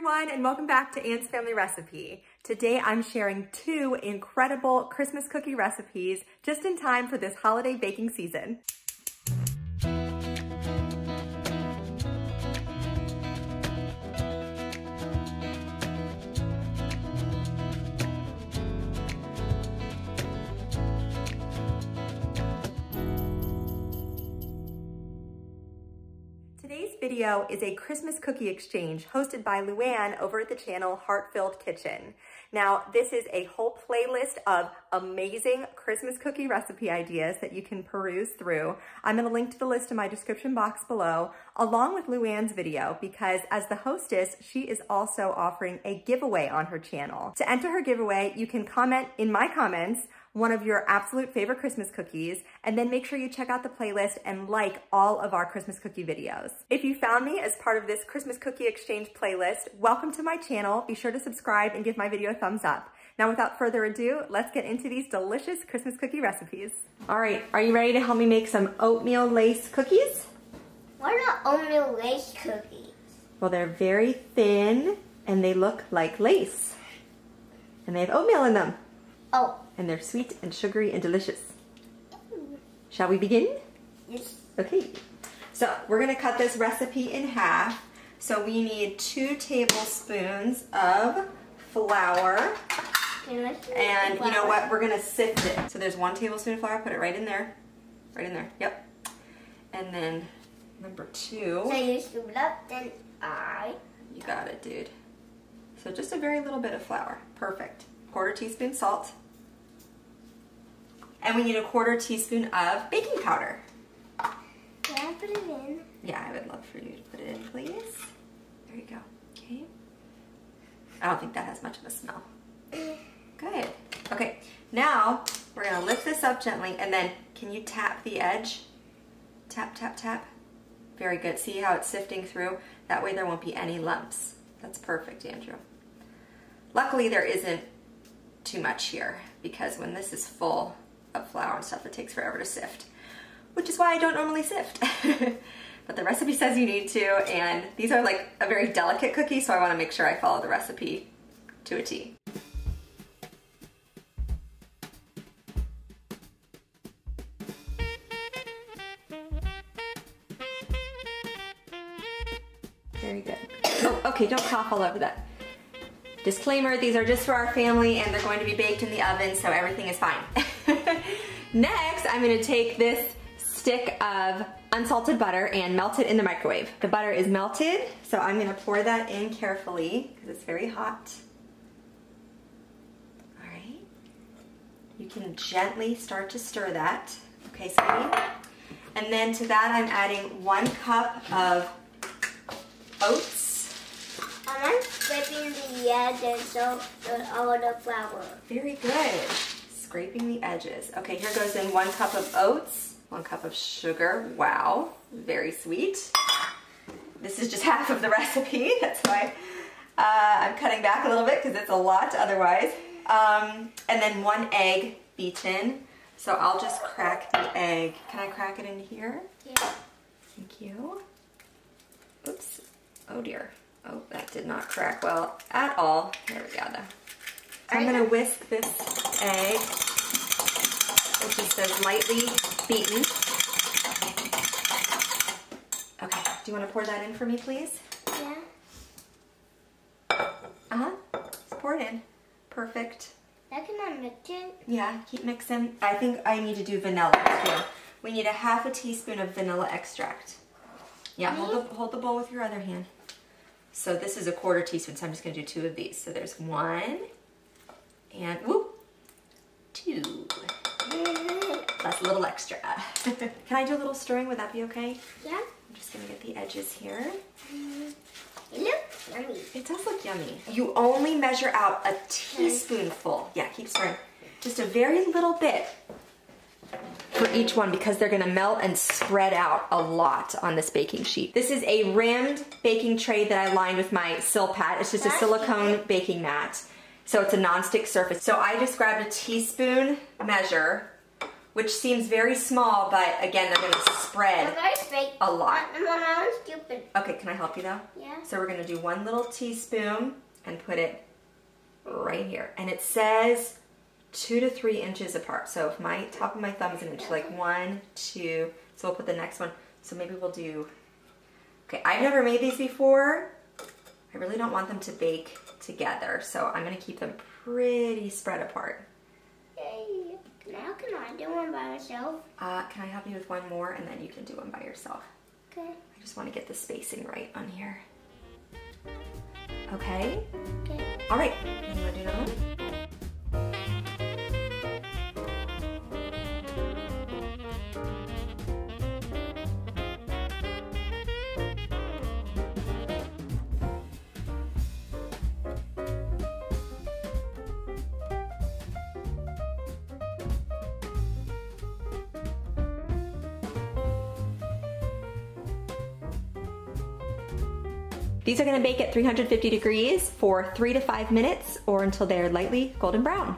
everyone, and welcome back to Aunt's Family Recipe. Today I'm sharing 2 incredible Christmas cookie recipes just in time for this holiday baking season. Today's video is a Christmas cookie exchange hosted by Luann over at the channel Heart-Filled Kitchen. Now, this is a whole playlist of amazing Christmas cookie recipe ideas that you can peruse through. I'm going to link to the list in my description box below, along with Luann's video, because as the hostess, she is also offering a giveaway on her channel. To enter her giveaway, you can comment in my comments one of your absolute favorite Christmas cookies, and then make sure you check out the playlist and like all of our Christmas cookie videos. If you found me as part of this Christmas cookie exchange playlist, welcome to my channel. Be sure to subscribe and give my video a thumbs up. Now, without further ado, let's get into these delicious Christmas cookie recipes. All right, are you ready to help me make some oatmeal lace cookies? What are oatmeal lace cookies? Well, they're very thin and they look like lace. And they have oatmeal in them. Oh. And they're sweet and sugary and delicious. Shall we begin? Yes. Okay, so we're gonna cut this recipe in half. So we need 2 tablespoons of flour. And you know what, we're gonna sift it. So there's 1 tablespoon of flour, put it right in there. Right in there, yep. And then number 2. So you scoop it up, then You got it, dude. So just a very little bit of flour, perfect. 1/4 teaspoon salt. And we need a 1/4 teaspoon of baking powder. Can I put it in? Yeah, I would love for you to put it in, please. There you go, okay. I don't think that has much of a smell. Good. Okay, now we're gonna lift this up gently, and then can you tap the edge? Tap, tap, tap. Very good, see how it's sifting through? That way there won't be any lumps. That's perfect, Andrew. Luckily there isn't too much here, because when this is full of flour and stuff, it takes forever to sift, which is why I don't normally sift. But the recipe says you need to, and these are like a very delicate cookie, so I want to make sure I follow the recipe to a T. Very good. Oh, okay, don't cough all over that. Disclaimer, these are just for our family and they're going to be baked in the oven, so everything is fine. Next, I'm gonna take this stick of unsalted butter and melt it in the microwave. The butter is melted, so I'm gonna pour that in carefully because it's very hot. All right. You can gently start to stir that. Okay, sweetie? And then to that, I'm adding 1 cup of oats. I'm scraping the edges so all the flour. Very good. Scraping the edges. Okay, here goes in 1 cup of oats, 1 cup of sugar. Wow, very sweet. This is just half of the recipe. That's why I'm cutting back a little bit because it's a lot otherwise. And then 1 egg beaten. So I'll just crack the egg. Can I crack it in here? Yeah. Thank you. Oops. Oh dear. Oh, that did not crack well at all. There we go, though. So I'm going to whisk this egg, which is so lightly beaten. Okay, do you want to pour that in for me, please? Yeah. Uh-huh. Just pour it in. Perfect. I can mix it. Yeah, keep mixing. I think I need to do vanilla too. We need a 1/2 teaspoon of vanilla extract. Yeah, hold the bowl with your other hand. So this is a 1/4 teaspoon, so I'm just gonna do 2 of these. So there's 1, and whoop, 2. That's a little extra. Can I do a little stirring? Would that be okay? Yeah. I'm just gonna get the edges here. It looks yummy. It does look yummy. You only measure out a teaspoonful. Yeah, keep stirring. Just a very little bit for each one because they're gonna melt and spread out a lot on this baking sheet. This is a rimmed baking tray that I lined with my Silpat. It's just a silicone baking mat. So it's a non-stick surface. So I just grabbed a teaspoon measure which seems very small, but again, they're gonna spread a lot. I'm stupid. Okay, can I help you though? Yeah. So we're gonna do 1 little teaspoon and put it right here. And it says 2 to 3 inches apart. So if my top of my thumb is an inch, like 1, 2, so we'll put the next one. So maybe we'll do, okay, I've never made these before. I really don't want them to bake together, so I'm gonna keep them pretty spread apart. Yay. Now can I do one by myself? Can I help you with 1 more and then you can do one by yourself? Okay. I just want to get the spacing right on here. Okay? Okay. All right, you want to do another one? These are going to bake at 350 degrees for 3 to 5 minutes or until they're lightly golden brown.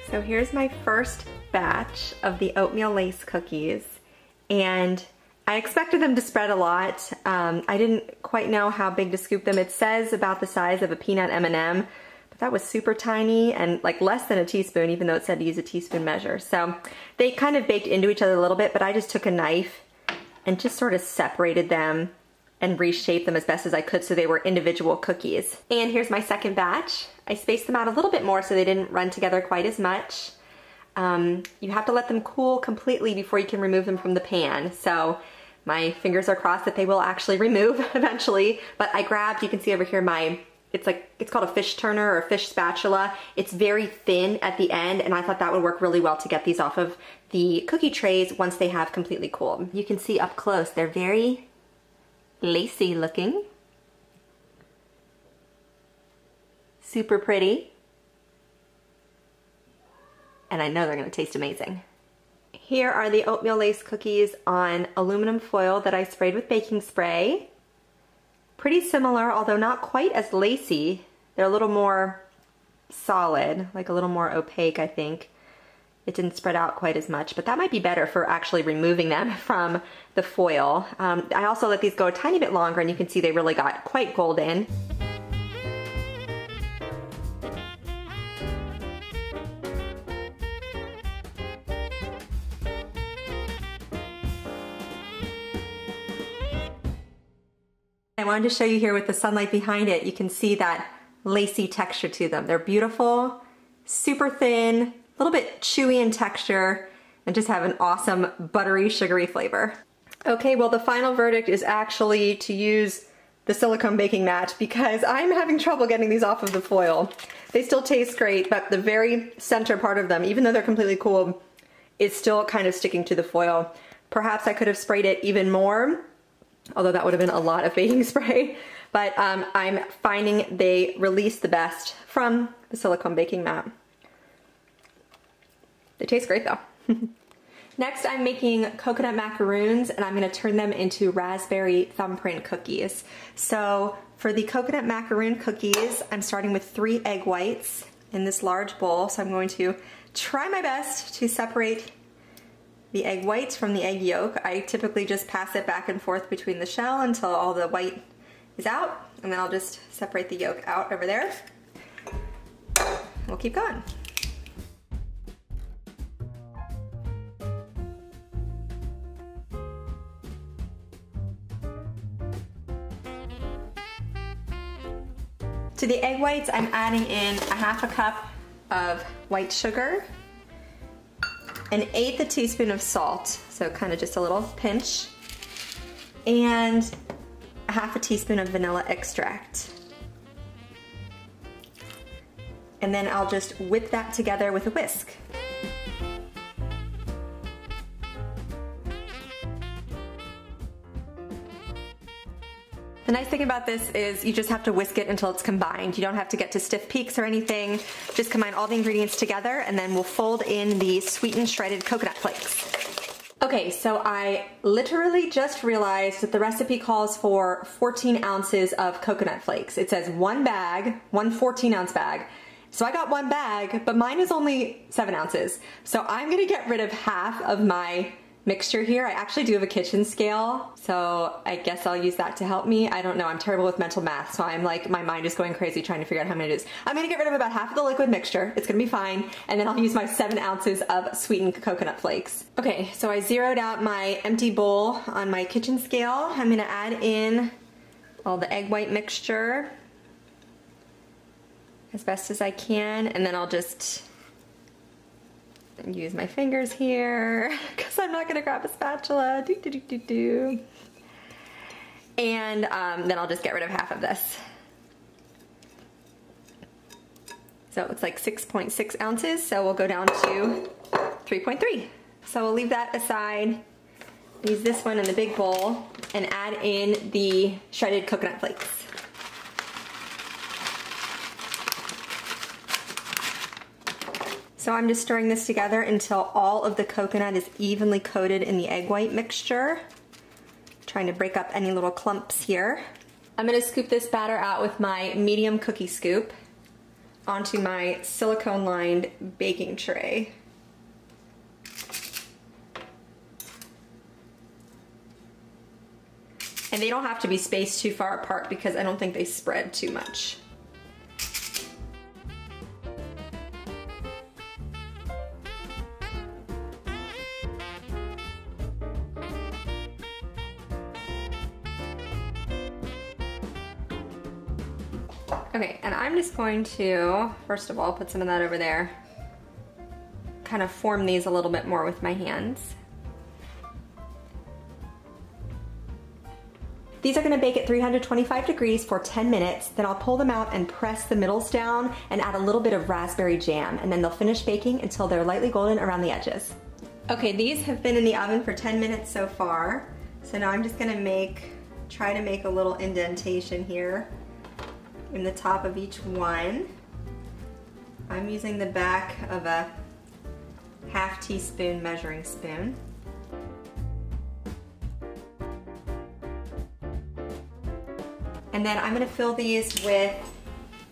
So here's my first batch of the oatmeal lace cookies, and I expected them to spread a lot. I didn't quite know how big to scoop them. It says about the size of a peanut M&M. That was super tiny and like less than a teaspoon, even though it said to use a teaspoon measure. So they kind of baked into each other a little bit, but I just took a knife and just sort of separated them and reshaped them as best as I could so they were individual cookies. And here's my second batch. I spaced them out a little bit more so they didn't run together quite as much. You have to let them cool completely before you can remove them from the pan. So my fingers are crossed that they will actually remove eventually. But I grabbed, you can see over here, it's called a fish turner or a fish spatula. It's very thin at the end, and I thought that would work really well to get these off of the cookie trays once they have completely cooled. You can see up close, they're very lacy looking. Super pretty. And I know they're gonna taste amazing. Here are the oatmeal lace cookies on aluminum foil that I sprayed with baking spray. Pretty similar, although not quite as lacy. They're a little more solid, like a little more opaque, I think. It didn't spread out quite as much, but that might be better for actually removing them from the foil. I also let these go a tiny bit longer, and you can see they really got quite golden. I wanted to show you here with the sunlight behind it, you can see that lacy texture to them. They're beautiful, super thin, a little bit chewy in texture, and just have an awesome buttery, sugary flavor. Okay, well the final verdict is actually to use the silicone baking mat because I'm having trouble getting these off of the foil. They still taste great, but the very center part of them, even though they're completely cooled, is still kind of sticking to the foil. Perhaps I could have sprayed it even more, although that would have been a lot of baking spray, but I'm finding they release the best from the silicone baking mat. They taste great though. Next I'm making coconut macaroons, and I'm going to turn them into raspberry thumbprint cookies. So for the coconut macaroon cookies, I'm starting with 3 egg whites in this large bowl, so I'm going to try my best to separate the egg whites from the egg yolk. I typically just pass it back and forth between the shell until all the white is out, and then I'll just separate the yolk out over there. We'll keep going. To the egg whites, I'm adding in 1/2 cup of white sugar, 1/8 teaspoon of salt, so kind of just a little pinch, and 1/2 teaspoon of vanilla extract. And then I'll just whip that together with a whisk. The nice thing about this is you just have to whisk it until it's combined. You don't have to get to stiff peaks or anything. Just combine all the ingredients together, and then we'll fold in the sweetened shredded coconut flakes. Okay, so I literally just realized that the recipe calls for 14 ounces of coconut flakes. It says one bag, one 14-ounce bag. So I got one bag, but mine is only 7 ounces. So I'm gonna get rid of half of my mixture here. I actually do have a kitchen scale, so I guess I'll use that to help me. I don't know, I'm terrible with mental math, so I'm like, my mind is going crazy trying to figure out how many it is. I'm gonna get rid of about half of the liquid mixture. It's gonna be fine, and then I'll use my 7 ounces of sweetened coconut flakes. Okay, so I zeroed out my empty bowl on my kitchen scale. I'm gonna add in all the egg white mixture as best as I can, and then I'll just use my fingers here because I'm not gonna grab a spatula. And then I'll just get rid of half of this. So it looks like 6.6 ounces, so we'll go down to 3.3. So we'll leave that aside, use this one in the big bowl, and add in the shredded coconut flakes. So I'm just stirring this together until all of the coconut is evenly coated in the egg white mixture. Trying to break up any little clumps here. I'm gonna scoop this batter out with my medium cookie scoop onto my silicone lined baking tray. And they don't have to be spaced too far apart because I don't think they spread too much. Okay, and I'm just going to, first of all, put some of that over there. Kind of form these a little bit more with my hands. These are gonna bake at 325 degrees for 10 minutes, then I'll pull them out and press the middles down and add a little bit of raspberry jam, and then they'll finish baking until they're lightly golden around the edges. Okay, these have been in the oven for 10 minutes so far, so now I'm just gonna try to make a little indentation here in the top of each one. I'm using the back of a half teaspoon measuring spoon. And then I'm gonna fill these with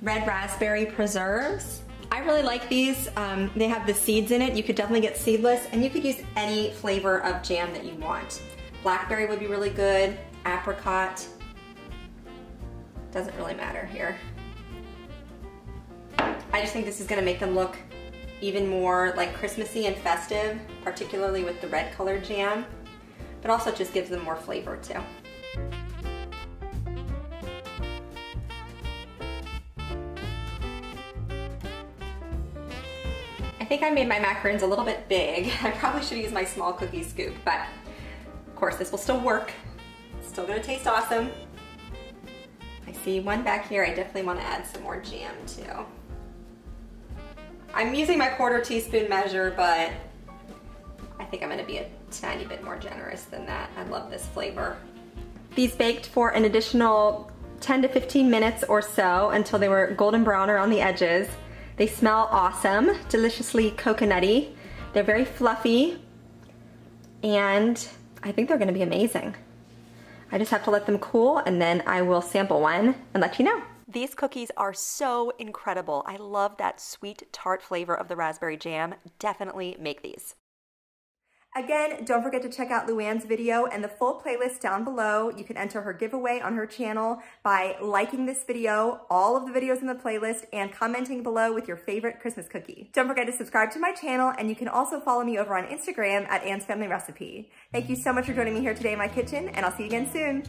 red raspberry preserves. I really like these. They have the seeds in it. You could definitely get seedless, and you could use any flavor of jam that you want. Blackberry would be really good, apricot. Doesn't really matter here. I just think this is gonna make them look even more like Christmassy and festive, particularly with the red colored jam, but also it just gives them more flavor too. I think I made my macaroons a little bit big. I probably should use my small cookie scoop, but of course this will still work. It's still gonna taste awesome. I see one back here. I definitely want to add some more jam too. I'm using my 1/4 teaspoon measure, but I think I'm going to be a tiny bit more generous than that. I love this flavor. These baked for an additional 10 to 15 minutes or so until they were golden brown around the edges. They smell awesome, deliciously coconutty. They're very fluffy, and I think they're going to be amazing. I just have to let them cool, and then I will sample one and let you know. These cookies are so incredible. I love that sweet tart flavor of the raspberry jam. Definitely make these. Again, don't forget to check out Luann's video and the full playlist down below. You can enter her giveaway on her channel by liking this video, all of the videos in the playlist, and commenting below with your favorite Christmas cookie. Don't forget to subscribe to my channel, and you can also follow me over on Instagram at Anne's Family Recipe. Thank you so much for joining me here today in my kitchen, and I'll see you again soon.